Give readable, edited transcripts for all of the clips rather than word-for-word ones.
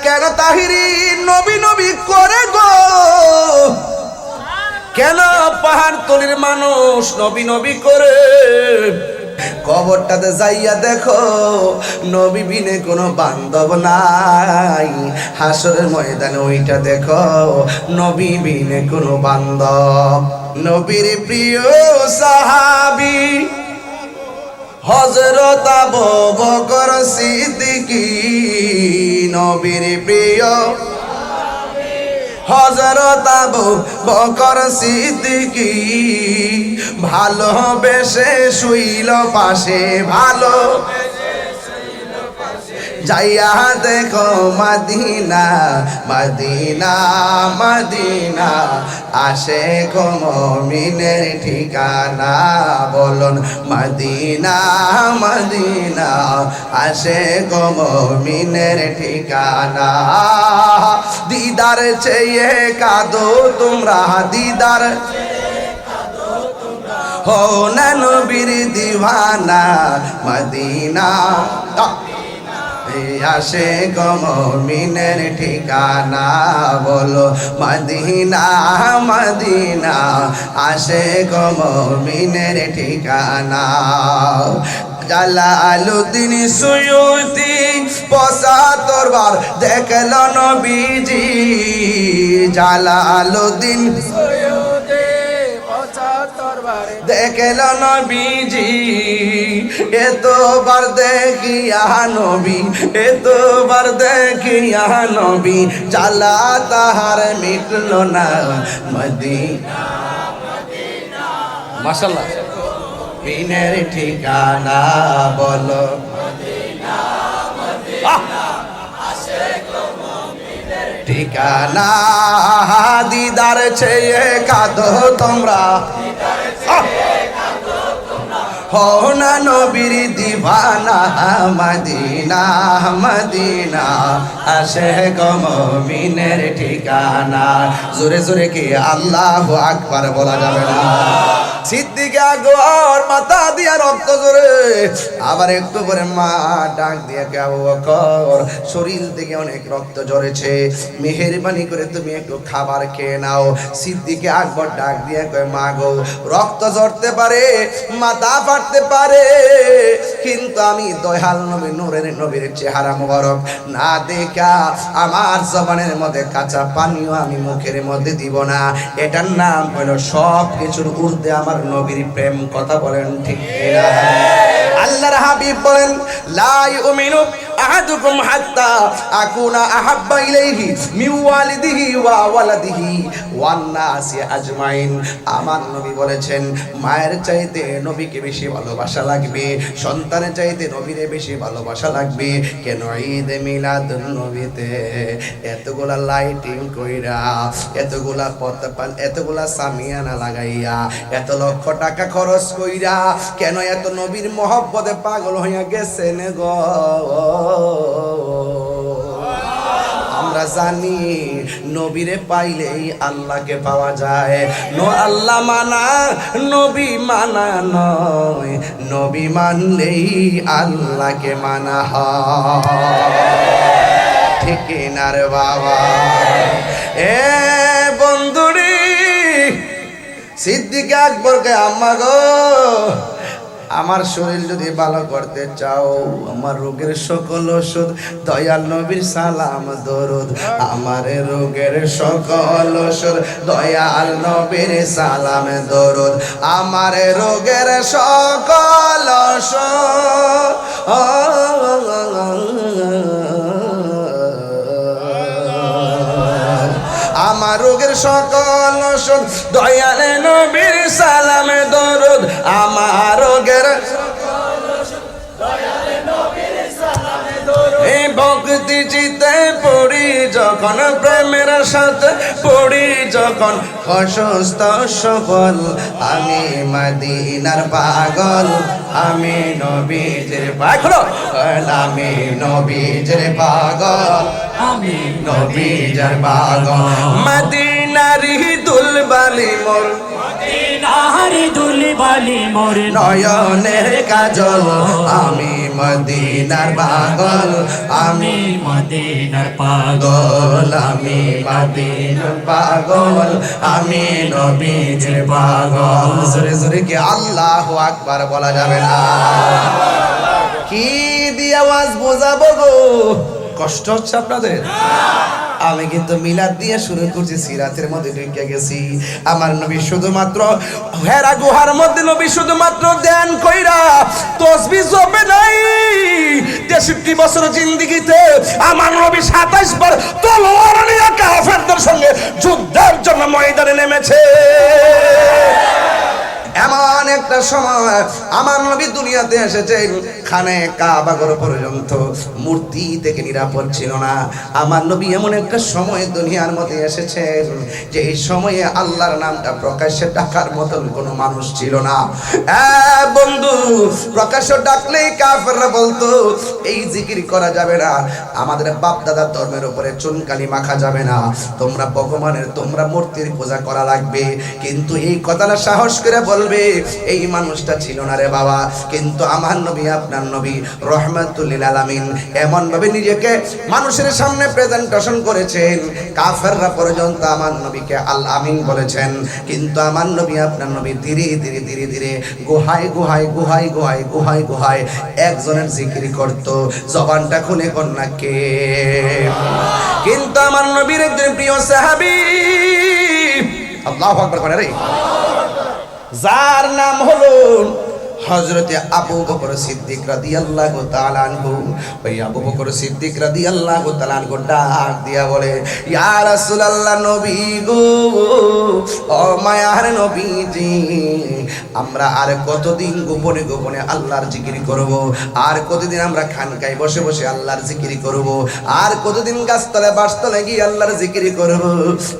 কেন তাহিরি নবী নবী করে গো? কেন পাহাড় তলির মানুষ নবী নবী করে? কবরটাতে যাইয়া দেখো নবী বিনে কোনো বান্ধব নাই। হাসরের ময়দানে ওইটা দেখো নবী বিনে কোনো বান্ধব। নবীর প্রিয় সাহাবী হযরত আবু বকর সিদ্দিকী, নবীর প্রিয় হযরত আবু বকর সিদ্দিকী, ভালোবেসে শুইল পাশে, ভালো যাইয়া দেখো মদিনা মদিনা মদিনা, আশিক মুমিনের ঠিকানা। বলুন মদিনা মদিনা, আশিক মুমিনের ঠিকানা। দিদার চেয়ে কাঁদো তোমরা, দিদার হো না নবীর দিওয়ানা। মদিনা আশিক মুমিনের ঠিকানা। বলো মদিনা মদিনা, আশিক মুমিনের ঠিকানা। জালালউদ্দিন সুয়ুতি ৭৫ বার দেখল নবীজি। জালালউদ্দিন সুয়ুতি ৭৫ বার দেখল নবীজি। এতবার দেখিয়া নবী, এতবার দেখিয়া নবী, জ্বালা তাহার মিটল না। মদিনা মাশাআল্লাহ বিনের ঠিকানা। বলো মদিনা মদিনা, আশিক মুমিনের ঠিকানা। দিদার চেয়ে কাঁদো তোমরা, হো না নবীর দিওয়ানা। মদিনা মদিনা, আশিক মুমিনের ঠিকানা। জোরে জোরে কি আল্লাহু আকবার বলা যাবে না? সিদ্দিক আকবর মাথা দিয়া রক্ত জোরে, আবার একটু করে মা ডাক দিয়ে কে আবু বকর শরীর থেকে অনেক রক্ত ঝরেছে, মেহেরবানি করে তুমি একটু খাবার খেয়ে নাও। সিদ্দিক আকবর ডাক দিয়ে কয় মা গো, রক্ত ঝরতে পারে, মাথা ফাটতে পারে, কিন্তু আমি দয়াল নবী নূরের নবীর চেহারা মোবারক না দেখা আমার জবানের মধ্যে কাঁচা পানিও আমি মুখের মধ্যে দিব না। এটার নাম হলো সব কিছুর ঊর্ধ্বে আমার নবীর প্রেম। কথা বলেন ঠিক কিনা? আল্লাহর হাবিব বলেন লা ইউমিনু আহাদুকুম হাত্তা আকুনা আহাব্বা ইলাইহি মিন ওয়ালিদিহি ওয়া ওয়ালাদিহি ওয়ান নাসি আজমাইন। আমার নবী বলেছেন মায়ের চাইতে নবীকে বেশি ভালোবাসা লাগবে, সন্তানের চাইতে নবীরে বেশি ভালোবাসা লাগবে। কেন? ঈদে মিলাদুন নবীতে এতগুলা লাইটিং কইরা, এতগুলা পতাকান, এতগুলা সামিয়ানা লাগাইয়া, এত লক্ষ টাকা খরচ কইরা কেন এত নবীর মহব্বতে পাগল হইয়া গেছেন গো? আমরা জানি নবীরে পাইলেই আল্লাহকে পাওয়া যায়। আল্লাহ মানা নবী মানা নয়, নবী মানলেই আল্লাহকে মানা হয়। ঠিক না রে বাবা? এ বন্ধুরি, সিদ্দিক আকবরকে আম্মা গো, আমার শরীর যদি ভালো করতে চাও, আমার রোগের সকল ওষুধ দয়াল নবীর সালাম দরুদ। আমার রোগের সকল ওষুধ দয়াল নবীর সালাম দরুদ। আমার রোগের সকল ওষুধ আমার রোগের সকল ওষুধ দয়াল নবীর সালাম দরুদ। আমার রোগের সকল ওষুধ দয়াল নবীর সালাম দরুদ। এই ভক্তি চিতে পড়ি যখন, প্রেমের সাথে পড়ি যখন, অসুস্থ সফল আমি মদিনার পাগল, আমি নবীজির পাগল, আমি নবীজির পাগল, আমি নবীজির পাগল। মদিনারি দুলবালি মোর, মদিনারি দুলবালি মোর, নয়নের কাজল আমি মদিনার পাগল, আমি মদিনার পাগল, আমি মদিনার পাগল, আমি নবীজির পাগল। জোরে জোরে কি আল্লাহু আকবার বলা যাবে না? কি দিয়ে আওয়াজ বোঝাবো গো? কষ্ট হচ্ছে আপনাদের? আমি কিন্তু মিলাদ দিয়ে শুরু করছি, সিরাতের মধ্যে ঢুকে গেছি। আমার নবী শুধুমাত্র হেরা গুহার মধ্যে নবী শুধুমাত্র ধ্যান কইরা তাসবিহ জপে নাই। 63 বছর জিন্দেগিতে আমার নবী 27 বার তলোয়ার নিয়ে কাফেরদের সঙ্গে যুদ্ধের জন্য ময়দানে নেমেছে। এমন একটা সময় আমার নবী দুনিয়াতে এসেছেন, খানে কাবা ঘর পর্যন্ত মূর্তি থেকে নিরাপদ ছিল না। আমার নবী এমন একটা সময় দুনিয়ার মধ্যে এসেছেন যে এই সময়ে আল্লাহর নামটা প্রকাশ্যে ডাকার মতন কোনো মানুষ ছিল না। বন্ধু, প্রকাশ্যে ডাকলেই কাফেররা বলতো এই জিকির করা যাবে না, আমাদের বাপ দাদার ধর্মের উপরে চুনকালি মাখা যাবে না, তোমরা ভগবানের তোমরা মূর্তির পূজা করা লাগবে। কিন্তু এই কথাটা সাহস করে বলবে এই মানুষটা ছিল না রে বাবা। কিন্তু আমার নবী আপনার নবী রহমাতুল লিল আলামিন এমন ভাবে নিজেকে মানুষের সামনে প্রেজেন্টেশন করেছেন, কাফেররা পর্যন্ত আমার নবীকে আল আমিন বলেছেন। কিন্তু আমার নবী আপনার নবী ধীরে ধীরে ধীরে ধীরে গুহায় গুহায় গুহায় গুহায় গুহায় গুহায় একজনের জিকির করত। জবানটা খুলে কন্যা কে? কিন্তু আমার নবীর একজন প্রিয় সাহাবী, আল্লাহু আকবার করে রে, যার নাম হলো হযরতে আবু বকর সিদ্দিক রাদিয়াল্লাহু তাআলা আনহু। ওই আবু বকর সিদ্দিক রাদিয়াল্লাহু তাআলা আনহু ডাক দিয়া বলে, ইয়া রাসূলুল্লাহ, নবী গো, ও মায়ার নবীজি, আমরা আর কতদিন গোপনে গোপনে আল্লাহর জিকির করব? আর কতদিন আমরা খানকায় বসে বসে আল্লাহর জিকির করব? আর কতদিন গাছতলায় বাসতলায় গিয়ে আল্লাহর জিকির করব?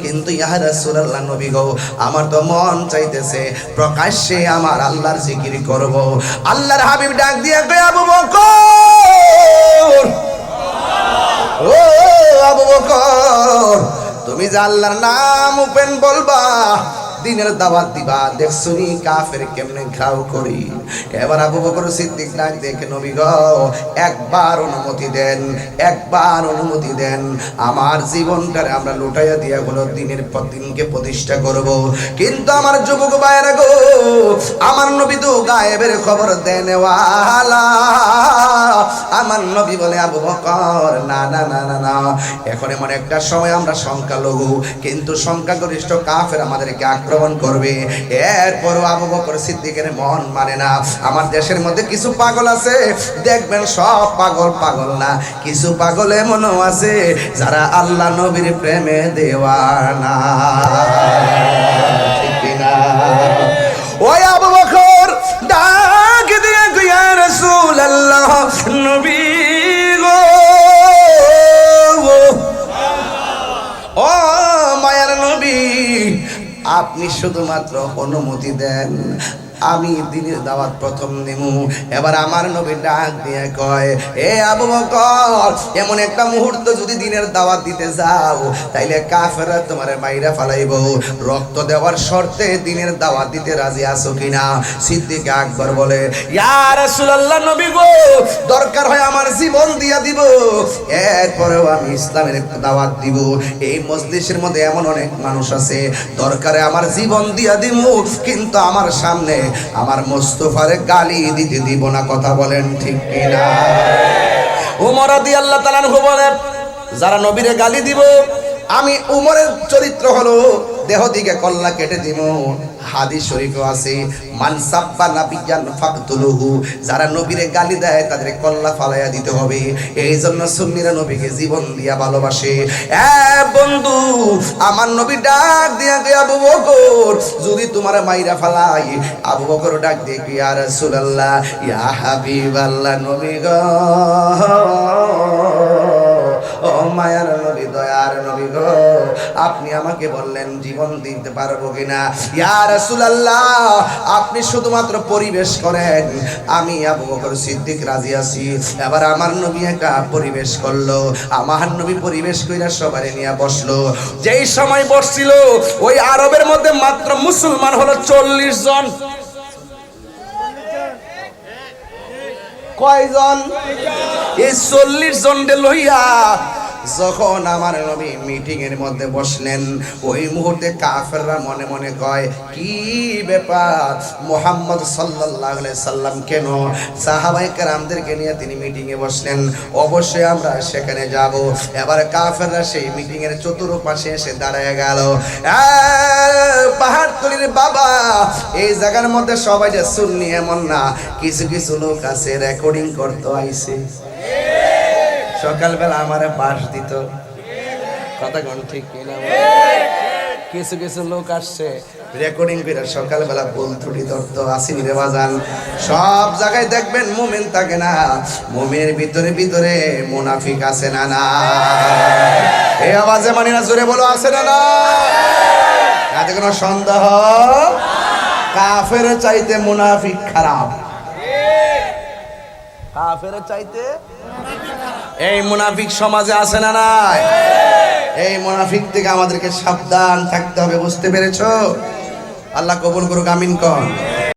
কিন্তু ইয়া রাসূলুল্লাহ, নবী গো, আমার তো মন চাইতেছে প্রকাশ্যে আমার আল্লাহর জিকির করব। আল্লাহর হাবিব ডাক দিয়া কয়, আবু বকর, ও আবু বকর, তুমি যে আল্লাহর নাম ওপেন বলবা, দিনের দাওয়াত দিবা, দেখছুনি কাফের কেমনে ঘাও করি। এবার আবু বকর সিদ্দিক ডাক দেখে, নবী গো, একবার অনুমতি দেন, একবার অনুমতি দেন, আমার জীবনটারে আমরা লুটাইয়া দিয়া গুলো দিনের পর দিনকে প্রতিষ্ঠা করব। কিন্তু আমার যুবক ভাইরা গো, আমার নবী তো গায়েবের খবর দেনওয়ালা। আমার নবী বলে, আবু বকর, না না না না না, এখন এমন একটা সময় আমরা সংখ্যালঘু, কিন্তু সংখ্যাগরিষ্ঠ কাফের আমাদেরকে আক্রমণ করবে। এরপরও আবু বকর সিদ্দিকের মন মানে না। আমার দেশের মধ্যে কিছু পাগল আছে, দেখবেন সব পাগল পাগল না, কিছু পাগল এমনও আছে যারা আল্লাহ নবীর প্রেমে দেওয়ানা। ঠিক কিনা? ওই আবু বকর ডাক দিয়ে ইয়া রাসূলুল্লাহ, নবী গো, ও মায়ার নবী, আপনি শুধুমাত্র অনুমতি দেন, আমি দিনের দাওয়াত প্রথম নিমু। এবার আমার নবী ডাক দিয়ে কয়, এ আবু বকর, এমন একটা মুহূর্ত যদি দিনের দাওয়াত দিতে যাও, তাইলে কাফেররা তোমারে মাইরা ফালাইব, রক্ত দেওয়ার শর্তে দিনের দাওয়াত দিতে রাজি আছো কিনা? সিদ্দিক আকবর বলে, ইয়া রাসূলুল্লাহ, নবী গো, দরকার হয় আমার জীবন দিয়া দিব, এরপরেও আমি ইসলামের দাওয়াত দিব। এই মজলিসের মধ্যে এমন অনেক মানুষ আছে, দরকারে আমার জীবন দিয়া দিব, কিন্তু আমার সামনে আমার মুস্তাফারে গালি দিতে দিব না। কথা বলেন ঠিক কিনা? ওমর রাদিয়াল্লাহু তাআলা আনহু বলেন, যারা নবীরে গালি দিব, আমি উমরের চরিত্র হলো দেহ দিকে কল্লা কেটে দিব। হাদিস শরীফে আছে, মান সাব্বা নাবিয়ান ফাকতুলুহু, যারা নবীরে গালি দেয় তাদের কল্লা ফালাইয়া দিতে হবে। এই জন্য সুন্নিরা নবীকে জীবন দিয়া ভালোবাসে। বন্ধু, আমার নবী ডাক দিয়া গে, আবু বকর, যদি তোমার মাইরা ফালাই, আবু বকর ডাক দিয়ে, ইয়া রাসূলুল্লাহ, ইয়া হাবিবাল্লাহ, নবী গো, ও মায়ার নবী, দয়ার নবী গো, আপনি আমাকে বললেন জীবন দিতে পারবো কিনা? ইয়া রাসূলুল্লাহ, আপনি শুধুমাত্র পরিবেশ করেন, আমি আবু বকর সিদ্দিক রাজি আছি। এবার আমার নবী একটা পরিবেশ করলো, আমার নবী পরিবেশ কইরা সবারে নিয়ে বসলো। যেই সময় বসছিল, ওই আরবের মধ্যে মাত্র মুসলমান হলো 40 জন। কয়জন? এই 40 জনকে লইয়া যখন আমার নবী মিটিং এর মধ্যে বসলেন, ওই মুহূর্তে কাফেররা মনে মনে কয়, কি ব্যাপার, মুহাম্মদ সাল্লাল্লাহু আলাইহি সাল্লাম কেন সাহাবায়ে কেরামদেরকে নিয়ে তিনি মিটিং এ বসলেন, অবশ্যই আমরা সেখানে যাব। এবার কাফেররা সেই মিটিং এর চতুর্পাশে এসে দাঁড়ায় গেল। পাহাড়তলির বাবা, এই জায়গার মধ্যে সবাই যে সুন্নি এমন না, কিছু কিছু লোক আছে রেকর্ডিং করতে আইছে। সকালবেলা আমারে বাস দিত, কথা কোন ঠিক কিনা? কিছু কিছু লোক আসছে রেকর্ডিং করে সকালবেলা ভুল ত্রুটি ধরতো, আসেনি রে বাজান। সব জায়গায় দেখবেন মুমিন থাকে না, মুমিনের ভিতরে ভিতরে মুনাফিক আছে না? না, এই আওয়াজে মানি না, জোরে বলো, আছে না? না, এতে কোনো সন্দেহ? কাফের চাইতে মুনাফিক খারাপ, কাফের চাইতে। এই মুনাফিক সমাজে আছে না নাই? এই মুনাফিক থেকে আমাদেরকে সাবধান থাকতে হবে, বুঝতে পেরেছো? আল্লাহ কবুল করুক, আমিন কন।